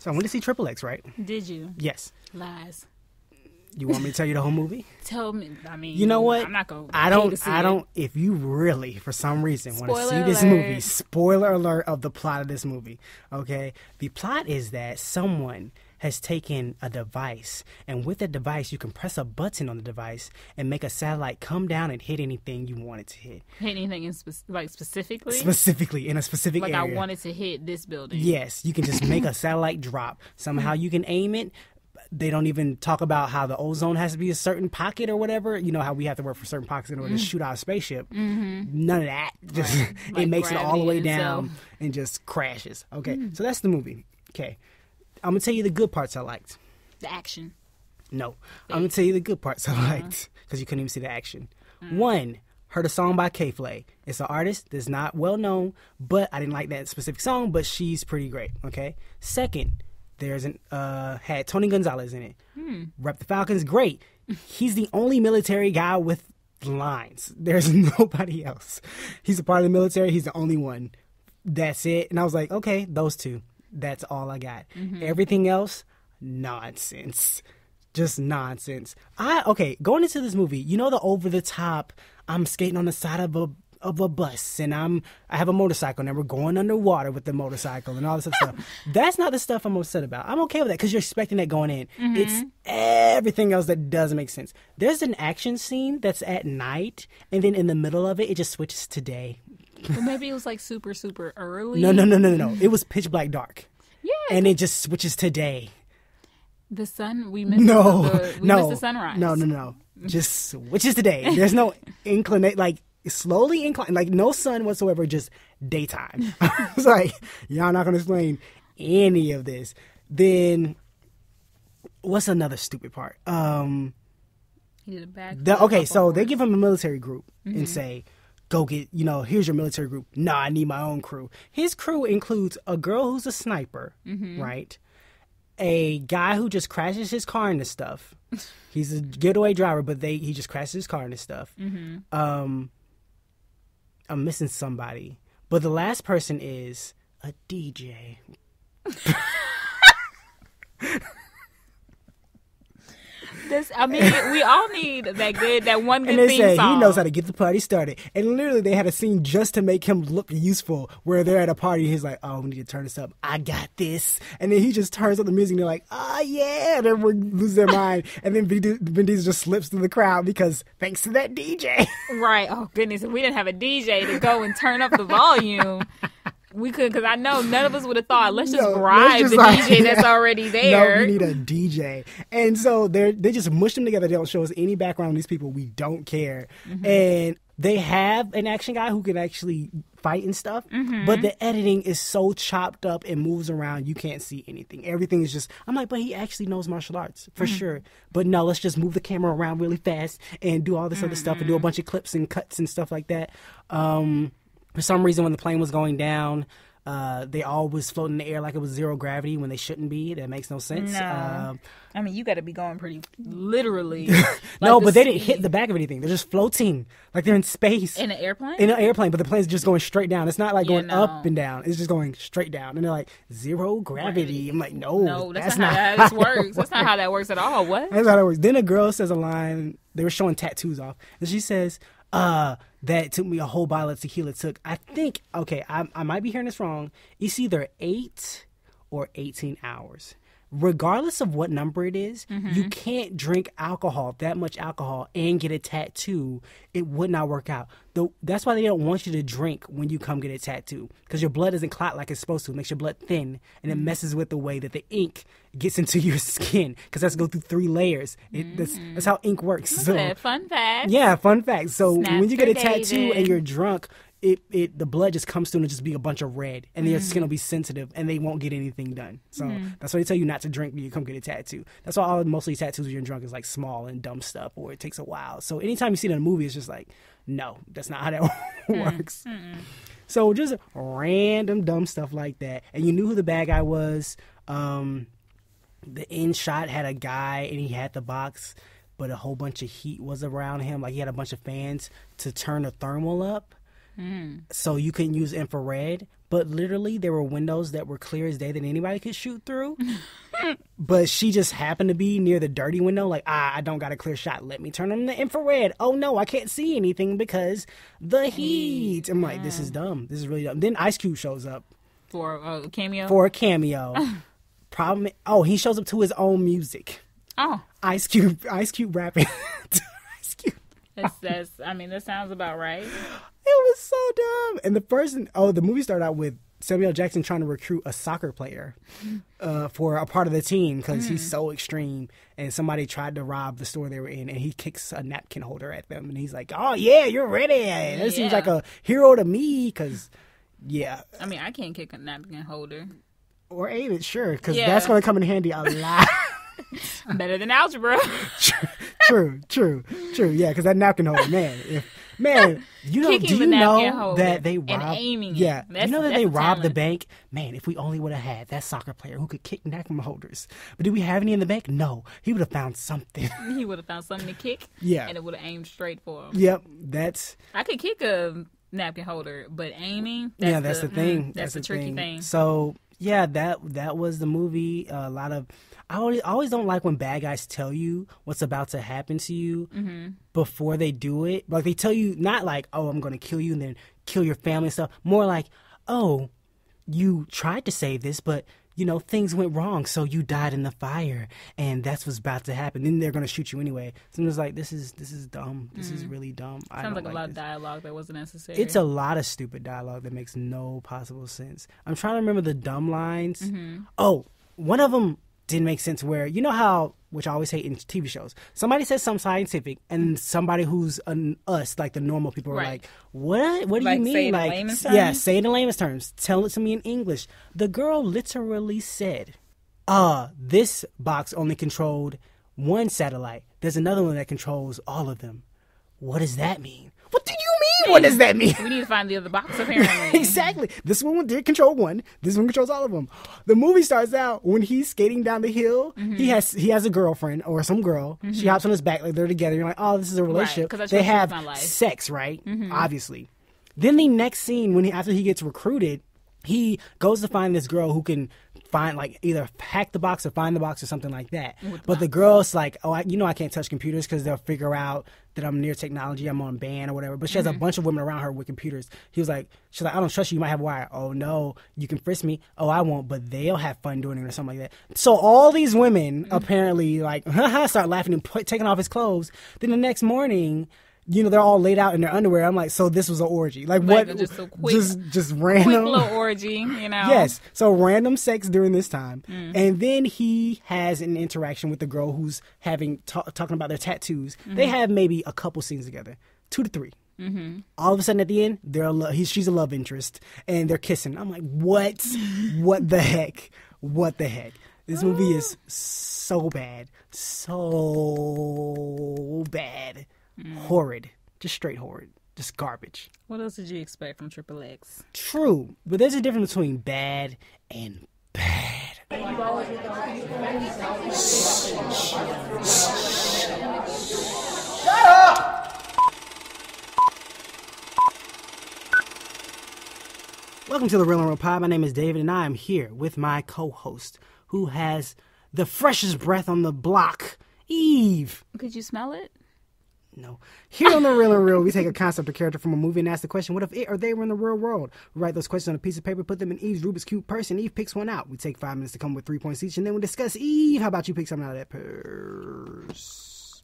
So I went to see Triple X, right? Did you? Yes. Lies. You want me to tell you the whole movie? Tell me. I mean, you know what? I'm not going to I don't. If you really, for some reason, want to see Spoiler this alert. movie, spoiler alert of the plot of this movie. Okay, the plot is that someone has taken a device, and with that device, you can press a button on the device and make a satellite come down and hit anything you want it to hit. Hit anything in specifically? Specifically in a specific like area. I wanted to hit this building. Yes, you can just make a satellite drop. Somehow you can aim it. They don't even talk about how the ozone has to be a certain pocket or whatever. You know how we have to work for certain pockets in order to shoot out a spaceship. None of that. Just Like it makes it all the way gravity down itself. and just crashes. Okay, so that's the movie. Okay, I'm gonna tell you the good parts I liked. The action. No, I'm gonna tell you the good parts I liked because you couldn't even see the action. One, heard a song by K-Flay. It's an artist that's not well known, but I didn't like that specific song, but she's pretty great. Okay. Second, there's had Tony Gonzalez in it. Rep the Falcons, great. He's the only military guy with lines. There's nobody else. He's a part of the military. He's the only one. That's it. And I was like, okay, those two. That's all I got. Everything else, nonsense. Just nonsense. Going into this movie, you know the over the top, I'm skating on the side of a bus and I have a motorcycle and we're going underwater with the motorcycle and all this other stuff. That's not the stuff I'm upset about. I'm okay with that because you're expecting that going in. It's everything else that doesn't make sense. There's an action scene that's at night and then in the middle of it, it just switches to day. But maybe it was like super, super early. No. It was pitch black dark. Yeah. And it just switches to day. The sun, we missed We missed the sunrise. No. Just switches to day. There's no inclination, like slowly incline, like no sun whatsoever, just daytime. It's like, y'all not going to explain any of this. Then, what's another stupid part? He did a back. So they give him a military group and say, go get, here's your military group. Nah, I need my own crew. His crew includes a girl who's a sniper, right? A guy who just crashes his car into stuff. He's a getaway driver, but he just crashes his car into stuff. I'm missing somebody. But the last person is a DJ. We all need that one good and they theme say song. he knows how to get the party started. And literally they had a scene just to make him look useful where they're at a party. He's like, oh, we need to turn this up. I got this. And then he just turns up the music and they're like, oh, yeah. And everyone loses their mind. And then Vin Diesel just slips through the crowd because thanks to that DJ. Right. Oh, goodness. If we didn't have a DJ to go and turn up the volume, we could, because I know none of us would have thought, let's just bribe the DJ that's already there. No, we need a DJ. And so they just mush them together. They don't show us any background on these people. We don't care. And they have an action guy who can actually fight and stuff. But the editing is so chopped up and moves around, you can't see anything. Everything is just, I'm like, but he actually knows martial arts, for sure. But no, let's just move the camera around really fast and do all this other stuff and do a bunch of clips and cuts and stuff like that. For some reason, when the plane was going down, they all was floating in the air like it was zero gravity when they shouldn't be. That makes no sense. No. I mean, you got to be going pretty literally. No, but they didn't hit the back of anything. They're just floating like they're in space. In an airplane? In an airplane, but the plane's just going straight down. It's not like going up and down. It's just going straight down. And they're like, zero gravity. Right. I'm like, no, that's not how that works. That's not how that works at all. What? That's not how that works. Then a girl says a line. They were showing tattoos off. And she says, that took me a whole bottle of tequila. I think, I might be hearing this wrong. It's either 8 or 18 hours. Regardless of what number it is, you can't drink alcohol, that much alcohol, and get a tattoo. It would not work out. That's why they don't want you to drink when you come get a tattoo, because your blood doesn't clot like it's supposed to. It makes your blood thin, and it messes with the way that the ink gets into your skin, because it has to go through 3 layers. That's how ink works. So, fun fact. Yeah, fun fact. So when you get a David. tattoo and you're drunk, the blood just comes through and just be a bunch of red, and your skin will be sensitive and they won't get anything done. So that's why they tell you not to drink when you come get a tattoo. That's why mostly tattoos when you're drunk is like small and dumb stuff, or it takes a while. So anytime you see it in a movie, it's just like, no, that's not how that works. So just random dumb stuff like that. And you knew who the bad guy was. The end shot had a guy and he had the box, but a whole bunch of heat was around him. Like he had a bunch of fans to turn the thermal up. So you couldn't use infrared. But literally, there were windows that were clear as day that anybody could shoot through. But she just happened to be near the dirty window. Like, I don't got a clear shot. Let me turn on the infrared. Oh, no, I can't see anything because the heat. I'm like, this is dumb. This is really dumb. Then Ice Cube shows up. For a cameo? For a cameo. He shows up to his own music. Oh. Ice Cube rapping. Ice Cube. That sounds about right. It was so dumb. And the movie started out with Samuel L. Jackson trying to recruit a soccer player for a part of the team because he's so extreme. And somebody tried to rob the store they were in, and he kicks a napkin holder at them. And he's like, oh, yeah, you're ready. That seems like a hero to me because, yeah. I mean, I can't kick a napkin holder. Or aim it, sure, because that's going to come in handy a lot. Better than algebra. True. Yeah, because that napkin holder, man. Do you know that they robbed? And aiming. Yeah, you know that they robbed the bank. Man, if we only would have had that soccer player who could kick napkin holders. But did we have any in the bank? No. He would have found something. He would have found something to kick. Yeah, and it would have aimed straight for him. Yep, I could kick a napkin holder, but aiming. That's the thing. That's the tricky thing. So yeah, that was the movie. A lot of. I always don't like when bad guys tell you what's about to happen to you before they do it. Like, they tell you not like, oh, I'm going to kill you and then kill your family and stuff. More like, oh, you tried to save this, but, things went wrong, so you died in the fire, and that's what's about to happen. Then they're going to shoot you anyway. So it's like, this is dumb. This is really dumb. Sounds like a lot of dialogue that wasn't necessary. It's a lot of stupid dialogue that makes no possible sense. I'm trying to remember the dumb lines. Oh, one of them didn't make sense where, you know how, which I always hate in TV shows, somebody says something scientific and somebody who's us, like the normal people, are like, what do you mean? Say it in layman's terms? Say it in layman's terms. Tell it to me in English. The girl literally said, this box only controlled one satellite. There's another one that controls all of them. What does that mean? What do you mean? What does that mean? We need to find the other box, apparently. Exactly. This one did control one. This one controls all of them. The movie starts out when he's skating down the hill. He has a girlfriend or some girl. She hops on his back, like they're together. You're like, oh, this is a relationship. Right, they have sex, right? Obviously. Then the next scene, after he gets recruited, he goes to find this girl who can find, like, either hack the box or find the box or something like that. But the girl's like, oh, I can't touch computers because they'll figure out that I'm near technology, I'm on ban or whatever. But she has a bunch of women around her with computers. She's like, I don't trust you. You might have a wire. Oh, no, you can frisk me. Oh, I won't, but they'll have fun doing it or something like that. So all these women apparently, like, start laughing and taking off his clothes. Then the next morning, they're all laid out in their underwear. I'm like, so this was an orgy. Like what? Just a quick, just random. Quick little orgy, Yes. So random sex during this time. And then he has an interaction with the girl who's talking about their tattoos. They have maybe a couple scenes together, 2 to 3. All of a sudden at the end, she's a love interest and they're kissing. I'm like, what? What the heck? What the heck? This movie is so bad. So bad. Horrid. Just straight horrid. Just garbage. What else did you expect from Triple X? True. But there's a difference between bad and bad. Shut up! Welcome to the Real and Real Pod. My name is David, and I am here with my co-host, who has the freshest breath on the block, Eve. Could you smell it? No. Here on The Real and Real, we take a concept or character from a movie and ask the question, what if it or they were in the real world? We write those questions on a piece of paper, put them in Eve's Rubik's Cube purse, and Eve picks one out. We take 5 minutes to come with 3 points each, and then we discuss. Eve, how about you pick something out of that purse?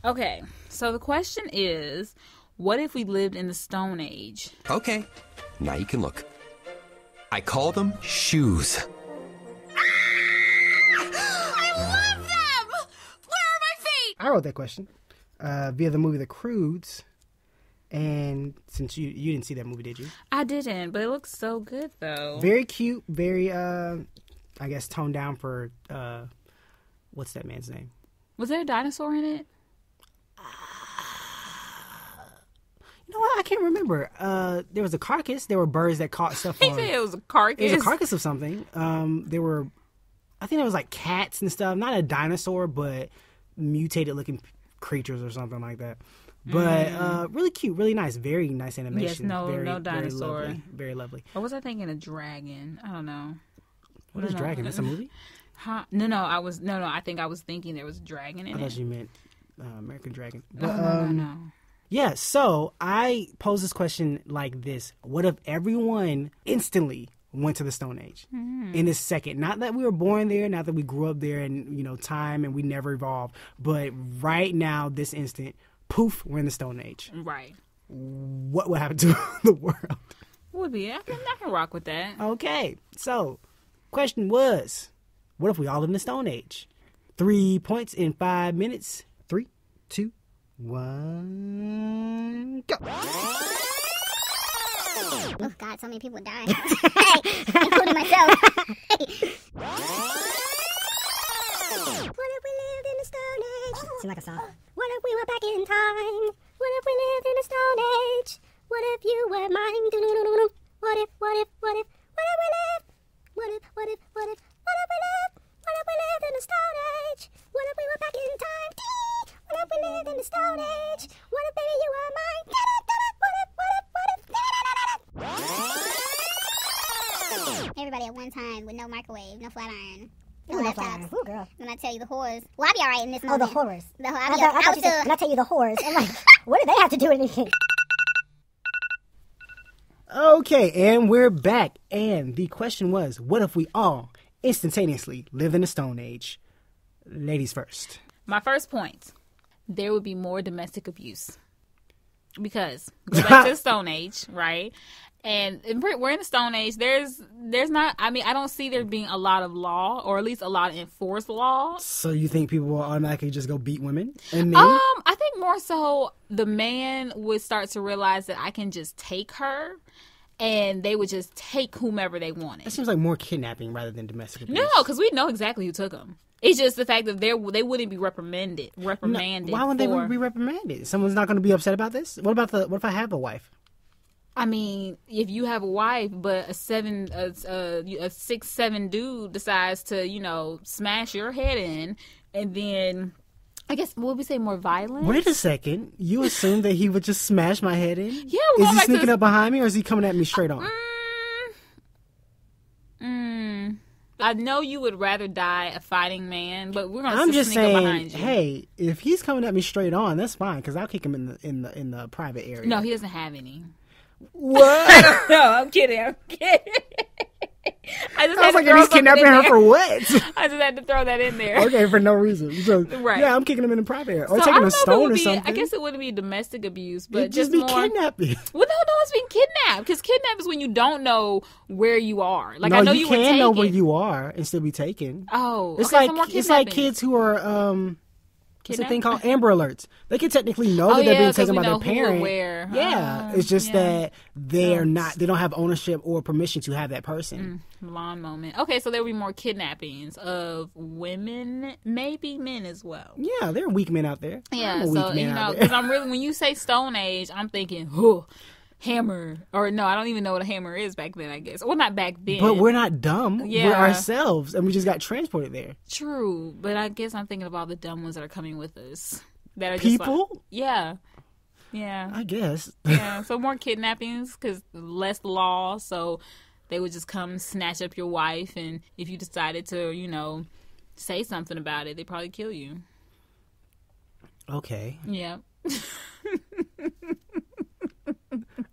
Okay, so the question is, what if we lived in the Stone Age? Okay, now you can look. I call them shoes. I love them! Where are my feet? I wrote that question via the movie The Croods. And since you didn't see that movie, did you? I didn't, but it looks so good, though. Very cute, very, I guess, toned down for, what's that man's name? Was there a dinosaur in it? You know what? I can't remember. There was a carcass. There were birds that caught stuff on. He said it was a carcass. It was a carcass of something. There were, I think there was like cats and stuff. Not a dinosaur, but mutated looking creatures or something like that. But really cute, really nice, very nice animation. Yes, no dinosaur. Very lovely. Or was I thinking a dragon? I don't know. What is Dragon? That's a movie? Huh? No. I think I was thinking there was a dragon in it. I thought you meant American Dragon. But, no. Yeah, so I pose this question like this. What if everyone instantly went to the Stone Age in a second? Not that we were born there, not that we grew up there and, time and we never evolved. But right now, this instant, poof, we're in the Stone Age. Right. What would happen to the world? Would be. I can rock with that. Okay, so question was, what if we all live in the Stone Age? 3 points in 5 minutes. 3, 2, 1, go. Oh God, so many people dying. Hey, including myself. What if we lived in the Stone Age? Seems like a song. What if we were back in time? What if we lived in the Stone Age? What if you were mine? What if we lived? What if we lived in the Stone Age? What if we were back in time? What if we lived in the Stone Age? What if baby you were mine? Everybody at one time with no microwave, no flat iron. No laptops. Ooh, girl. When I tell you the horrors. Well, I'll be all right in this moment. Oh, the horrors. I'll I be thought you said, when I tell you the horrors, I'm like, what do they have to do with anything? Okay, and we're back. And the question was, what if we all instantaneously lived in the Stone Age? Ladies first. My first point, there would be more domestic abuse. Because go back to the Stone Age, right? And we're in the Stone Age. There's not, I don't see there being a lot of law, or at least a lot of enforced law. So you think people will automatically just go beat women and men? I think more so the man would start to realize that I can just take her, and they would just take whomever they wanted. That seems like more kidnapping rather than domestic abuse. No, because we know exactly who took them. It's just the fact that they wouldn't be reprimanded. No, why would they be reprimanded? Someone's not going to be upset about this? What if I have a wife? If you have a wife, but a 6'7" dude decides to, smash your head in, and then, I guess, what would we say, more violent? Wait a second. You assume that he would just smash my head in? Yeah. Is he sneaking up behind me, or is he coming at me straight on? I know you would rather die a fighting man, but we're going to sneak up behind you. Hey, if he's coming at me straight on, that's fine, because I'll kick him in the private area. No, he doesn't have any. What? I don't know. I'm kidding. I just was like, he's kidnapping her for what? I just had to throw that in there. Okay, for no reason. So, right. Yeah, I'm kicking him in the private area. Or taking a stone or something. I guess it wouldn't be domestic abuse, but It'd just be more kidnapping. Well, no, it's being kidnapped. Because kidnap is when you don't know where you are. Like, no, I know you were taken. can know where you are and still be taken. Oh, it's okay, it's like kids who are what's the thing called Amber Alerts. They can technically know that they're being taken by their parent. Yeah, it's just that they're not. They don't have ownership or permission to have that person. Long moment. Okay, so there will be more kidnappings of women, maybe men as well. Yeah, there are weak men out there. Yeah, so because I'm really, when you say Stone Age, I'm thinking, oh, hammer, or no, I don't even know what a hammer is back then, I guess. Well, not back then. But we're not dumb. Yeah. We're ourselves, and we just got transported there. True, but I guess I'm thinking about the dumb ones that are coming with us. That are people? Just yeah. I guess. Yeah, so more kidnappings, because less law, so they would just come snatch up your wife, and if you decided to, say something about it, they'd probably kill you. Okay. Yeah.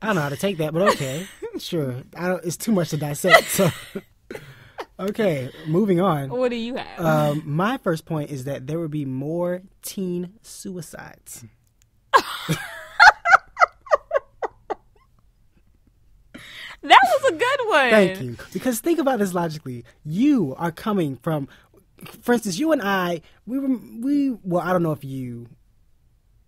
I don't know how to take that, but okay. Sure. It's too much to dissect, so. Okay, moving on. What do you have? My first point is that there would be more teen suicides. That was a good one. Thank you. Because think about this logically. You are coming from, for instance, you and I, well, I don't know if you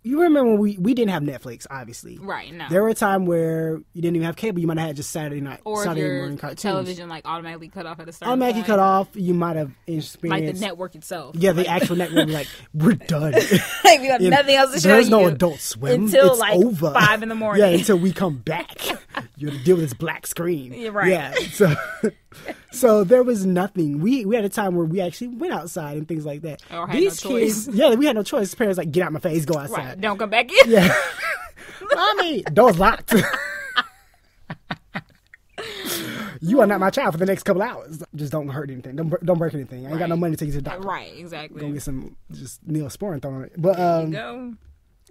remember when we didn't have Netflix, obviously. Right, no. There were a time where you didn't even have cable. You might have had just Saturday morning cartoons. Television automatically cut off at a certain automatically point. Cut off. You might have experienced. Like the network itself. Yeah, the actual network. Like, we're done. Like, we got nothing else to show you. There's no Adult Swim. Until it's like over. 5 in the morning. Yeah, until we come back. You have to deal with this black screen. Yeah, right. Yeah. So there was nothing. We had a time where we actually went outside and things like that. Or had no choice. Yeah, we had no choice. Parents like, get out my face, go outside. Right. Don't come back in. Yeah. Mommy, door's locked. You are not my child for the next couple hours. Just don't hurt anything. Don't break anything. I ain't got no money to take you to the doctor. Right, exactly. Go get some just Neosporin thrown on it. But There you go.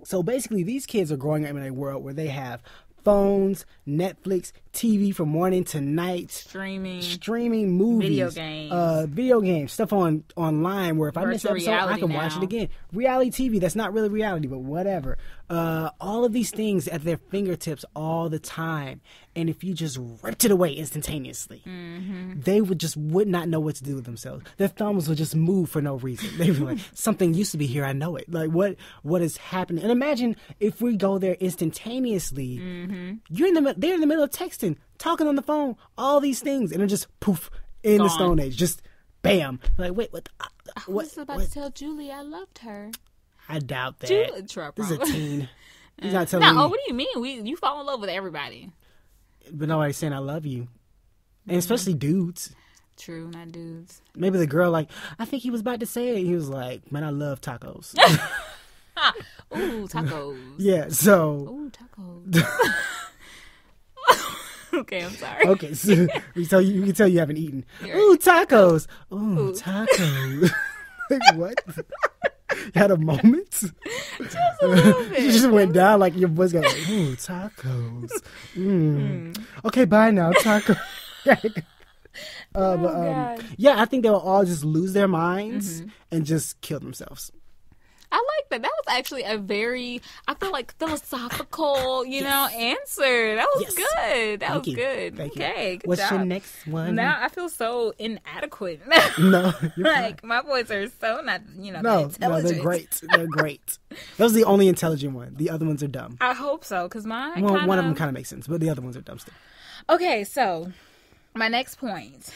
so basically, these kids are growing up in a world where they have phones, Netflix, TV from morning to night, streaming movies, video games, stuff online. Where if I miss an episode, I can watch it again. Reality TV, that's not really reality, but whatever. All of these things at their fingertips all the time, and if you just ripped it away instantaneously, they would not know what to do with themselves. Their thumbs would just move for no reason. They'd be like, something used to be here, I know it. Like what is happening? And imagine if we go there instantaneously. They're in the middle of texting, talking on the phone, all these things, and they're just poof in the Stone Age, just bam. Like, wait, what? I was about to tell Julie I loved her. I doubt that. This is a teen. He's not telling me. Oh, what do you mean? You fall in love with everybody. But nobody's saying I love you, and especially dudes. True, not dudes. Maybe the girl, like, I think he was about to say it. He was like, man, I love tacos. Ooh, tacos. Yeah, so. Ooh, tacos. Okay, I'm sorry. Okay, so you can tell you haven't eaten. Ooh, tacos. Ooh, tacos. Like, what? You had a moment? Just a little bit. You just went down like your voice got like, ooh, tacos. Okay, bye now, tacos. Yeah, I think they'll all just lose their minds and just kill themselves. I like that. That was actually a very, I feel like, philosophical, answer. That was good. That was good. Thank you. Okay, good What's job. your next one? Now I feel so inadequate. No, you're like, my boys are so not, no, intelligent. They're great. They're great. That was the only intelligent one. The other ones are dumb. I hope so, because mine one of them kind of makes sense, but the other ones are dumb still. Okay, so my next point.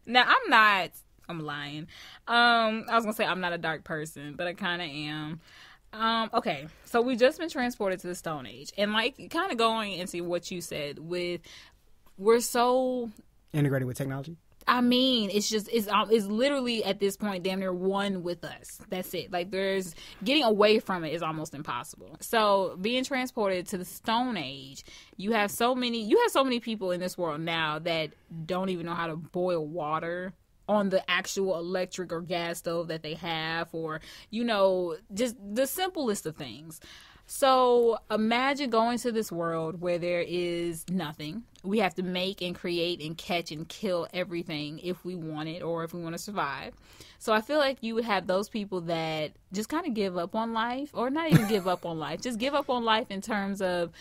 Now, I'm lying. I was going to say I'm not a dark person, but I kind of am. Okay, so we've just been transported to the Stone Age. And, like, kind of going into what you said we're so... integrated with technology? I mean, it's literally at this point damn near one with us. That's it. Like, getting away from it is almost impossible. So being transported to the Stone Age, you have so many people in this world now that don't even know how to boil water on the actual electric or gas stove that they have, or, just the simplest of things. So imagine going to this world where there is nothing. We have to make and create and catch and kill everything if we want it or if we want to survive. So I feel like you would have those people that just kind of give up on life, or not even give up on life, just give up on life in terms of,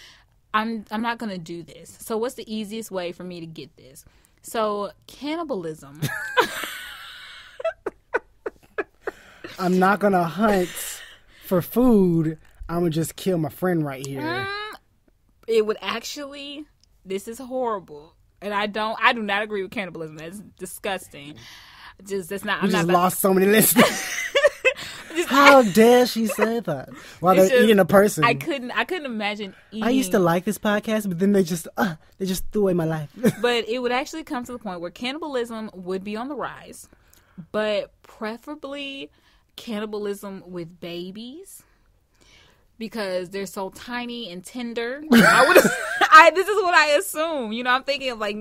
I'm not going to do this. So what's the easiest way for me to get this? So cannibalism. I'm not going to hunt for food. I'm going to just kill my friend right here. It would actually, this is horrible. And I do not agree with cannibalism. That's disgusting. I'm not lost so many listeners. How dare she say that? While they're eating a person. I couldn't imagine eating. I used to like this podcast, but then they just threw away my life. But it would actually come to the point where cannibalism would be on the rise, but preferably cannibalism with babies, because they're so tiny and tender. This is what I assume. I'm thinking of, like,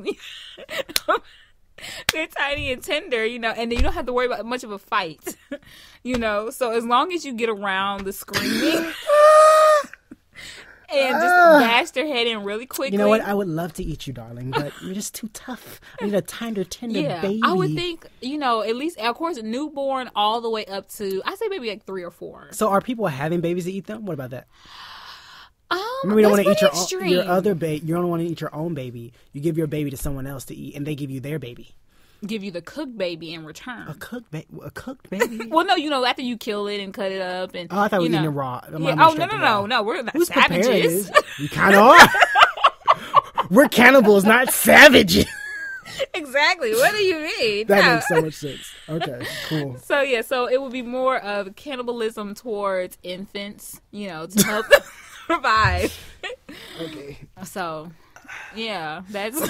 they're tiny and tender, and you don't have to worry about much of a fight, So as long as you get around the screaming and just bash their head in really quickly. You know what? I would love to eat you, darling, but you're just too tough. I need a tender baby. I would think, at least, of course, newborn all the way up to, I say maybe like 3 or 4. So are people having babies to eat them? What about that? Maybe you don't want to eat your other baby. You don't want to eat your own baby. You give your baby to someone else to eat, and they give you their baby. Give you the cooked baby in return. A cooked baby? Well, no, after you kill it and cut it up, and I thought we were eating it raw. No, we're not savages. We kind of are. We're cannibals, not savages. Exactly. What do you mean? That makes so much sense. Okay, cool. So it would be more of cannibalism towards infants, to help them survive. Okay. So Yeah, that's.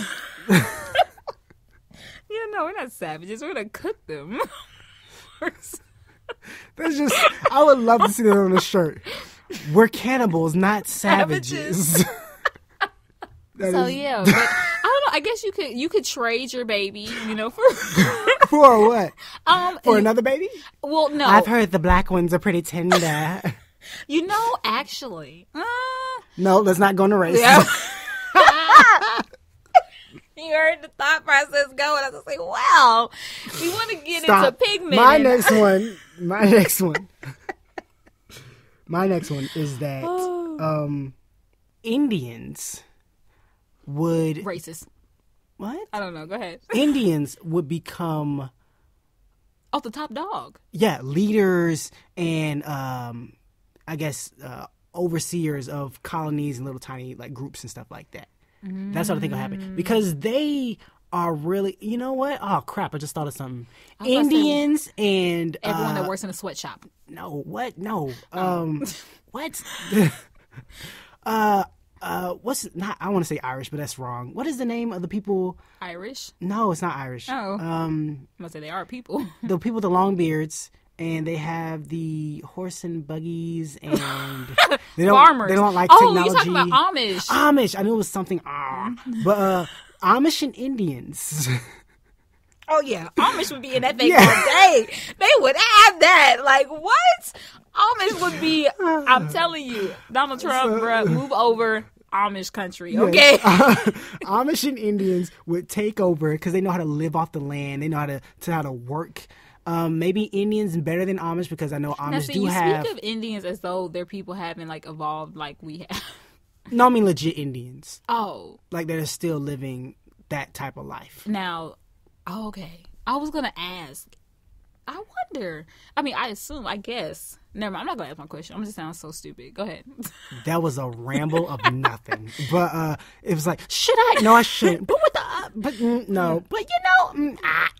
Yeah, no, we're not savages. We're gonna cook them. That's just. I would love to see that on a shirt. We're cannibals, not savages. So yeah, but I don't know. I guess you could trade your baby, for For what? For another baby? Well, no. I've heard the black ones are pretty tender. Actually. No, let's not go into race. Yeah. You heard the thought process go, and I was like, well, we want to get into pigment. My next one is that Indians would... Racist. What? I don't know. Go ahead. Indians would become... Oh, the top dog. Yeah, leaders and, I guess, overseers of colonies and little tiny groups and stuff like that. That's what I think will happen. Because they are really... You know what? Oh, crap. I just thought of something. Indians and... Everyone that works in a sweatshop. No, what? No. What? What's not? I want to say Irish, but that's wrong. What is the name of the people? Irish? No, it's not Irish. Oh. I'm gonna say they are people. The people with the long beards, and they have the horse and buggies, and they don't. Farmers. They don't like technology. technology. Oh, you're talking about Amish. Amish. I knew it was something. But Amish and Indians. Oh yeah, Amish would be in that thing all day. They would have that. Like what? Amish would be. I'm telling you, Donald Trump, bruh, move over. Amish country, okay? Yes. Amish and Indians would take over because they know how to live off the land. They know how to work. Maybe Indians better than Amish because I know Amish you have. Speak of Indians as though they're people having evolved like we have. No, I mean legit Indians. Oh, like they're still living that type of life. Now, okay. I was gonna ask. I wonder. I mean, I guess. Never mind. I'm not going to ask my question. I'm just sounding so stupid. Go ahead. That was a ramble of nothing. But it was like, should I? No, I shouldn't. But no. But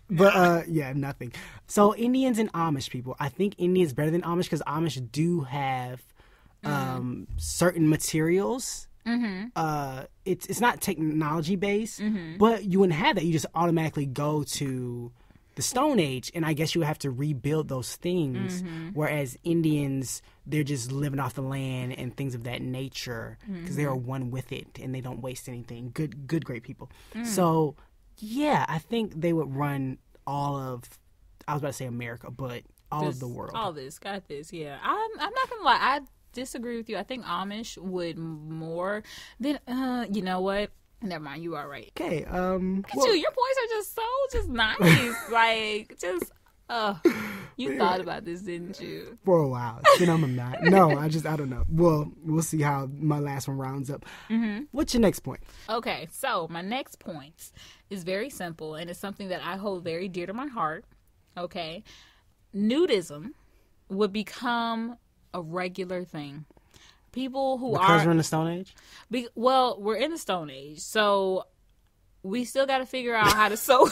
But yeah, nothing. So Indians and Amish people. I think Indians better than Amish because Amish do have certain materials. Mm-hmm. It's not technology based, but you wouldn't have that. You just automatically go to the Stone Age, and I guess you would have to rebuild those things. Whereas Indians, they're just living off the land and things of that nature because they are one with it and they don't waste anything. Good, great people. So, yeah, I think they would run all of, I was about to say America, but all of the world. All this, got this, yeah. I'm not going to lie, I disagree with you. I think Amish would more than, you know what? Never mind, you are right. Okay. Your points are just nice. You thought about this, didn't you? For a while. Then I'm not. No, I don't know. Well, we'll see how my last one rounds up. What's your next point? Okay, so my next point is very simple, and it's something that I hold very dear to my heart. Okay. Nudism would become a regular thing. People who because we're in the Stone Age? We're in the Stone Age, so we still got to figure out how to sew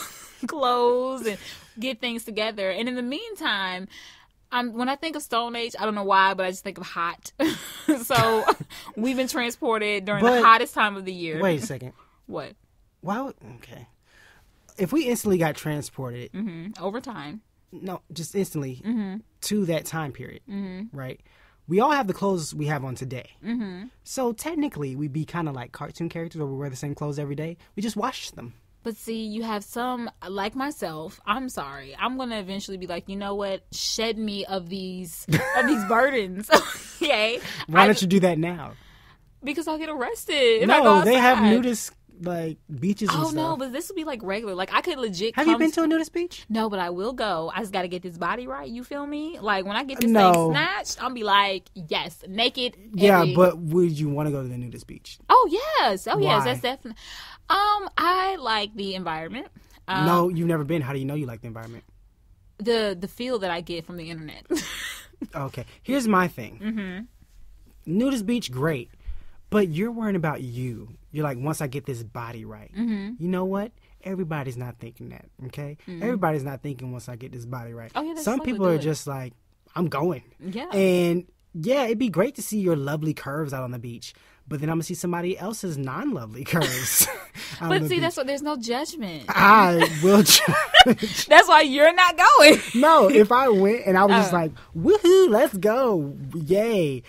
clothes and get things together. And in the meantime, when I think of Stone Age, I don't know why, but I just think of hot. So we've been transported during the hottest time of the year. Wait a second. What? Okay. If we instantly got transported. Over time. No, just instantly to that time period, right? We all have the clothes we have on today. So technically, we'd be kind of like cartoon characters where we wear the same clothes every day. We just wash them. But see, you have some, like myself, I'm sorry. I'm going to eventually be like, you know what? Shed me of these burdens. Okay? Why don't you do that now? Because I'll get arrested. No, they have nudist beaches and stuff. Oh no, but this would be regular. I could legit Have you been to a nudist beach? No, but I will go. I just got to get this body right. You feel me? When I get this thing snatched, I'll be like, yes, naked. Yeah, but would you want to go to the nudist beach? Oh yes. Why? Yes, that's definitely. I like the environment. No, you've never been. How do you know you like the environment? The feel that I get from the internet. Okay, here's my thing. Nudist beach, great. But you're worrying about you. You're like, once I get this body right. You know what? Everybody's not thinking that, okay? Everybody's not thinking once I get this body right. Oh, yeah, some people are just like, I'm going. Yeah. And, yeah, it'd be great to see your lovely curves out on the beach. but then I'm gonna see somebody else's non-lovely curves. But see, that's what, there's no judgment. I will judge. That's why you're not going. No, if I went and I was just like, woohoo, let's go, yay,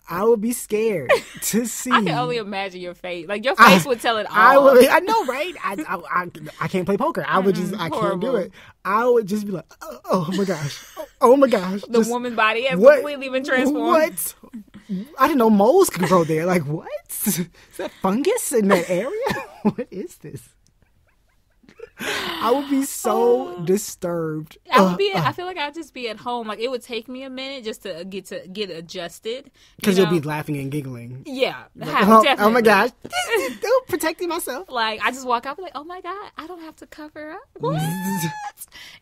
I would be scared to see. I can only imagine your face. Like, your face would tell it all. I know, right? I can't play poker. I would just, I can't do it. I would just be like, oh my gosh. Oh my gosh. The woman's body has completely been transformed. What? I didn't know moles could grow there. Like, what? Is that fungus in that area? What is this? I would be so disturbed. I feel like I'd just be at home. Like, it would take me a minute just to get adjusted. Because you'll be laughing and giggling. Yeah. Definitely. Oh my gosh. Protecting myself. Like, I just walk out like, oh my God, I don't have to cover up. What?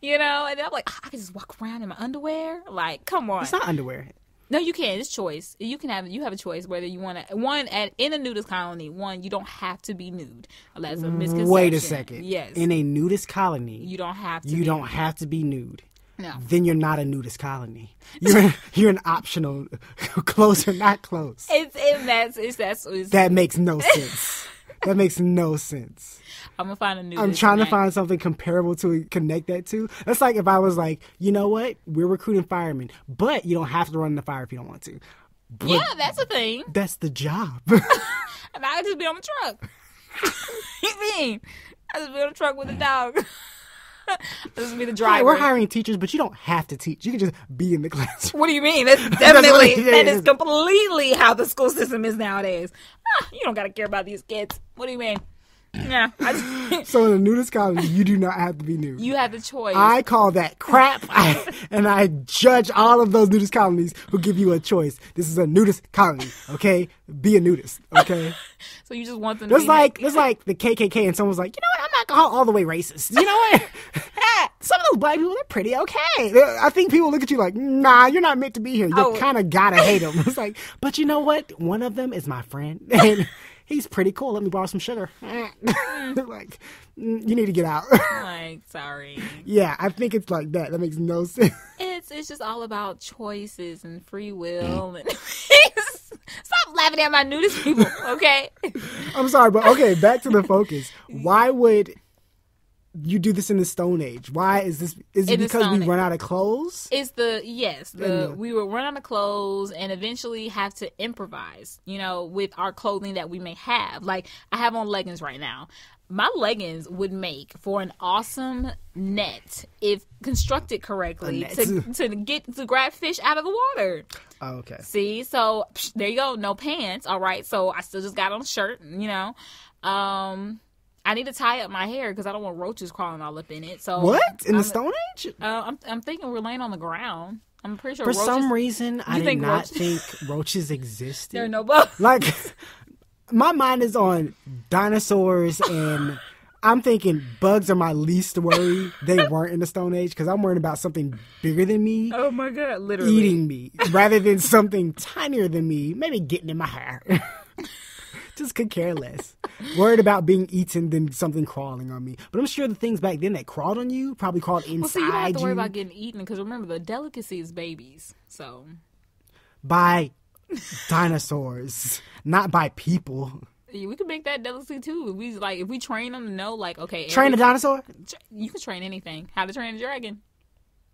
And I'm like, I can just walk around in my underwear. Like, come on. It's not underwear. No, you can. It's choice. You have a choice whether you want to. In a nudist colony, you don't have to be nude. That's a misconception. Wait a second. Yes. In a nudist colony, you don't have to. You don't have to be nude. No. Then you're not a nudist colony. You're an optional clothes or not clothes. That makes no sense. That makes no sense. I'm gonna find a nudist. I'm trying to find something comparable to connect that to. That's like if I was like, you know what? We're recruiting firemen, but you don't have to run in the fire if you don't want to. But yeah, that's a thing. That's the job. And I could just be on the truck. You mean? I just be on the truck with the dog. This would be the driver. Hey, we're hiring teachers, but you don't have to teach. You can just be in the classroom. What do you mean? That's definitely that is completely how the school system is nowadays. You don't gotta care about these kids. What do you mean? Yeah. So in a nudist colony, you do not have to be nude. You have the choice. I call that crap, and I judge all of those nudist colonies who give you a choice. This is a nudist colony, okay? Be a nudist, okay? So you just want them to be It's like the KKK, and someone's like, you know what? I'm not going all the way racist. You know what? Some of those black people, they're pretty okay. I think people look at you like, nah, you're not meant to be here. You kind of gotta hate them. It's like, but you know what? One of them is my friend, and he's pretty cool. Let me borrow some sugar. Like, you need to get out. Like, sorry. Yeah, I think it's like that. That makes no sense. It's just all about choices and free will. And stop laughing at my nudist people, okay? I'm sorry, but okay, back to the focus. Why would you do this in the Stone Age? Why is this? Is it because we run out of clothes? We will run out of clothes and eventually have to improvise, with our clothing that we may have. Like, I have on leggings right now. My leggings would make for an awesome net if constructed correctly to grab fish out of the water. Oh, okay. See, so there you go. No pants. All right. So I still just got on a shirt. I need to tie up my hair because I don't want roaches crawling all up in it. So what in the Stone Age? I'm thinking we're laying on the ground. I'm pretty sure. For some reason, I did not think roaches existed. There are no bugs. Like, my mind is on dinosaurs, and I'm thinking bugs are my least worry. They weren't in the Stone Age because I'm worried about something bigger than me. Oh my God, literally eating me rather than something tinier than me, maybe getting in my hair. Just could care less. Worried about being eaten than something crawling on me. But I'm sure the things back then that crawled on you probably crawled inside you. Well, see, you don't have to worry about getting eaten because remember, the delicacy is babies. So, by dinosaurs, not by people. We could make that delicacy too. If we train them to know, like, okay, train a dinosaur. You can train anything. How to train a dragon?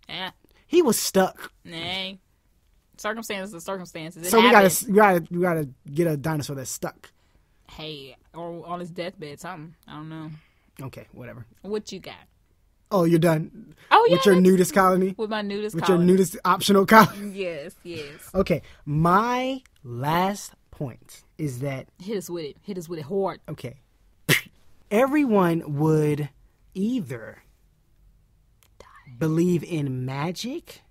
Yeah, he was stuck. Nah, circumstances. So we gotta get a dinosaur that's stuck. Hey, or on his deathbed, something. I don't know. Okay, whatever. What you got? Oh, you're done? Oh, yeah. With your nudist colony? With my nudist colony. With your nudist optional colony? Yes. Okay, my last point is that... Hit us with it hard. Okay. Everyone would either believe in magic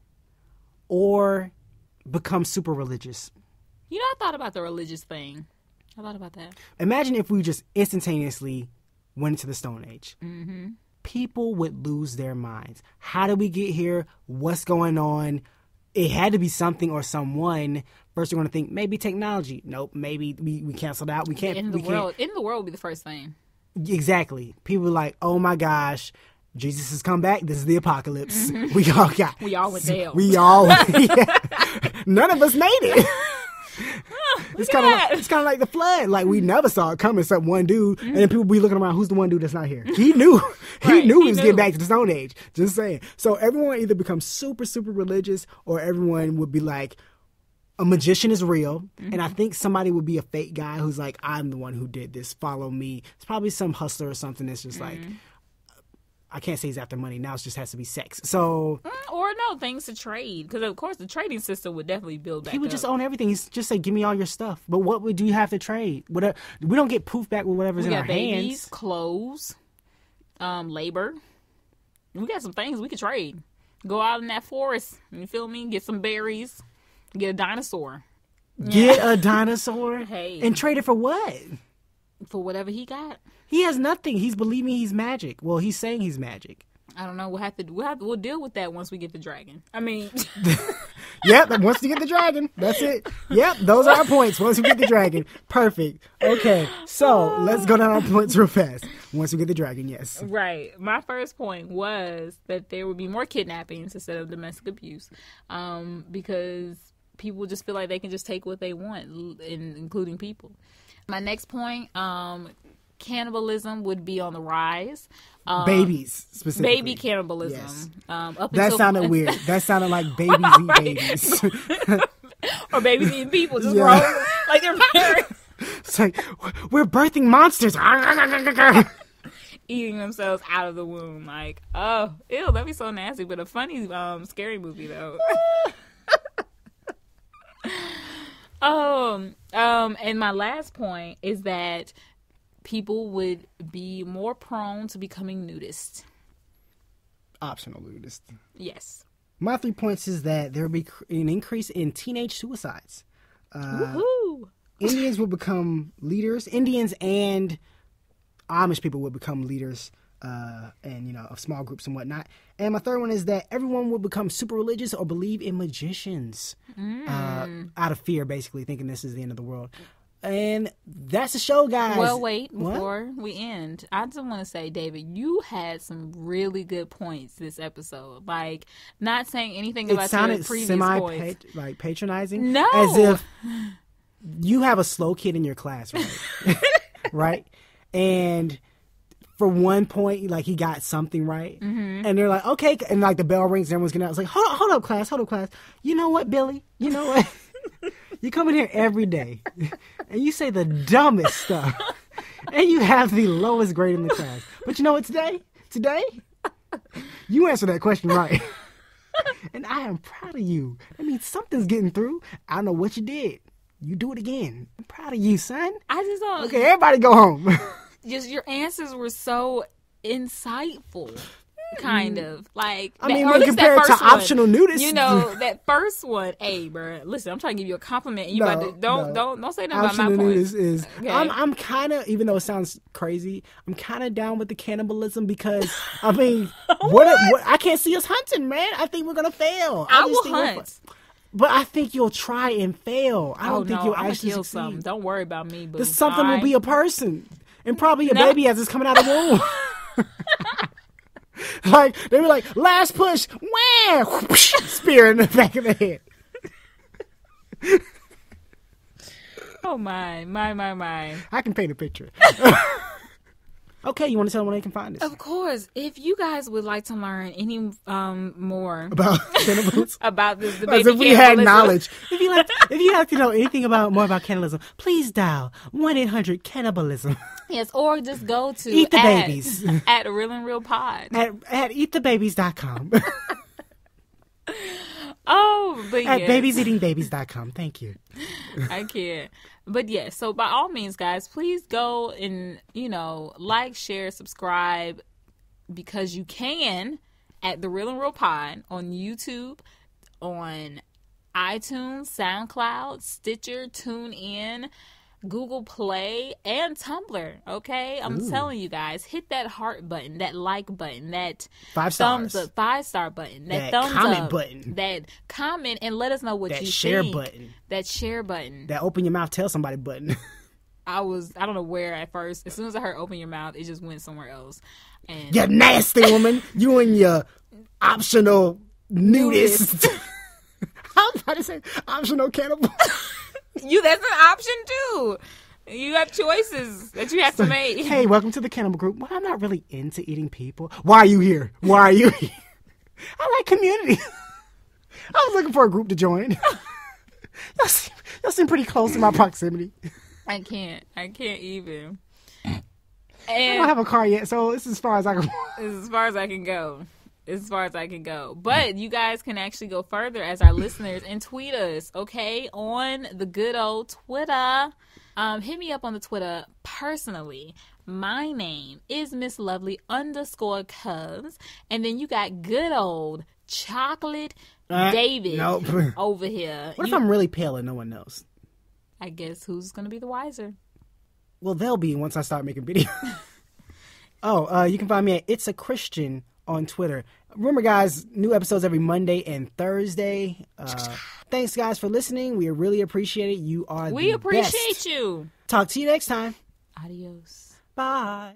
or become super religious. I thought about the religious thing. I thought about that. Imagine if we just instantaneously went into the Stone Age. Mm-hmm. People would lose their minds. How did we get here? What's going on? It had to be something or someone. First, you're going to think maybe technology. Nope. Maybe we canceled out. We can't. In the world would be the first thing. Exactly. People are like, oh my gosh, Jesus has come back. This is the apocalypse. Mm-hmm. We all went to hell. Yeah. None of us made it. It's kind of like the flood. Like we never saw it coming except one dude, and then people be looking around. Who's the one dude that's not here? He knew. He knew he was getting back to the Stone Age. Just saying. So everyone either becomes super super religious, or everyone would be like, a magician is real, and I think somebody would be a fake guy who's like, I'm the one who did this. Follow me. It's probably some hustler or something that's just like, I can't say he's after money. Now it just has to be sex. So, or no, things to trade, because of course the trading system would definitely build back. He would up. just own everything. He's just say, give me all your stuff. But what would you have to trade? Whatever, we don't get poof back with whatever's in our babies, hands. Clothes, labor. We got some things we could trade. Go out in that forest. You feel me? Get some berries. Get a dinosaur. Get a dinosaur? Hey. And trade it for what? For whatever he got. He has nothing. He's believing he's magic. Well, he's saying he's magic. I don't know. We'll deal with that once we get the dragon. I mean, yep. Once you get the dragon, that's it. Yep. Those are our points. Once we get the dragon, perfect. Okay. So let's go down our points real fast. Once we get the dragon, yes. Right. My first point was that there would be more kidnappings instead of domestic abuse, because people just feel like they can just take what they want, including people. My next point, cannibalism would be on the rise. Babies, specifically. Baby cannibalism. Yes. That sounded weird. That sounded like babies eat babies. Or babies eating people. Just wrong. Like their parents. It's like, we're birthing monsters. Eating themselves out of the womb. Like, oh, ew, that'd be so nasty. But a funny, scary movie, though. And my last point is that people would be more prone to becoming nudists. Optional nudist. Yes. My 3 points is that there would be an increase in teenage suicides. Woohoo! Indians would become leaders. Indians and Amish people would become leaders, and of small groups and whatnot. And my third one is that everyone would become super religious or believe in magicians out of fear, basically thinking this is the end of the world. And that's the show, guys. Well, wait, before we end, I just want to say, David, you had some really good points this episode. Like, not saying anything about your previous points. Like patronizing. No. As if you have a slow kid in your class, right? Right? And for one point, like, he got something right. Mm-hmm. And they're like, okay. And, like, the bell rings and everyone's getting out. It's like, hold up, class. You know what, Billy? You know what? You come in here every day and you say the dumbest stuff and you have the lowest grade in the class. But you know what, today, you answered that question right. And I am proud of you. That means something's getting through. I don't know what you did. You do it again. I'm proud of you, son. I just don't. Okay, everybody go home. Just your answers were so insightful. Kind of like, I mean, when compared to optional nudists, that first one. Hey, bro, listen, I'm trying to give you a compliment. And you don't say nothing about my optional points. Is okay. I'm kind of, even though it sounds crazy, I'm kind of down with the cannibalism because I mean, what I can't see us hunting, man. I think we're gonna fail. I will hunt. But I think you'll try and fail. I don't think you'll I'm actually kill succeed. Something. Don't worry about me, boo. This something will be a person, and probably a baby as it's coming out of the womb. Like, they were like, last push, wham! Spear in the back of the head. Oh, my. I can paint a picture. Okay, you want to tell them where they can find us? Of course. If you guys would like to learn any more about cannibals, about this as debate, if we had knowledge. If you like to know anything more about cannibalism, please dial 1-800-CANNIBALISM. Yes, or just go to Eat the Babies at Real and Real Pod at eatthebabies.com. Oh, but at babieseatingbabies.com. Thank you. I can't. But yeah, so by all means, guys, please go and, like, share, subscribe, because you can at The Real and Real Pod on YouTube, on iTunes, SoundCloud, Stitcher, TuneIn, Google Play, and Tumblr. Okay, I'm telling you guys, hit that heart button, that like button, that 5 thumbs stars. up, 5-star button, that thumbs comment up button, that comment, and let us know what that you share think. Button, that share button, that open your mouth, tell somebody button. I don't know where at first. As soon as I heard open your mouth, it just went somewhere else. And you nasty woman, you and your optional nudist. I was about to say optional cannibal. That's an option too. You have choices that you have to make. Hey, welcome to the Cannibal Group. Well, I'm not really into eating people. Why are you here? Why are you here? I like community. I was looking for a group to join. Y'all seem pretty close in my proximity. I can't even. I don't have a car yet, so this is as far as I can. This is as far as I can go. As far as I can go. But you guys can actually go further as our listeners and tweet us, okay, on the good old Twitter. Hit me up on the Twitter personally. My name is Miss Lovely _Cubs. And then you got good old Chocolate David over here. What if I'm really pale and no one knows? I guess who's going to be the wiser? Well, they'll be once I start making videos. You can find me at It's a Christian on Twitter. Remember, guys, new episodes every Monday and Thursday. Thanks, guys, for listening. We really appreciate it. You are the best. We appreciate you. Talk to you next time. Adios. Bye.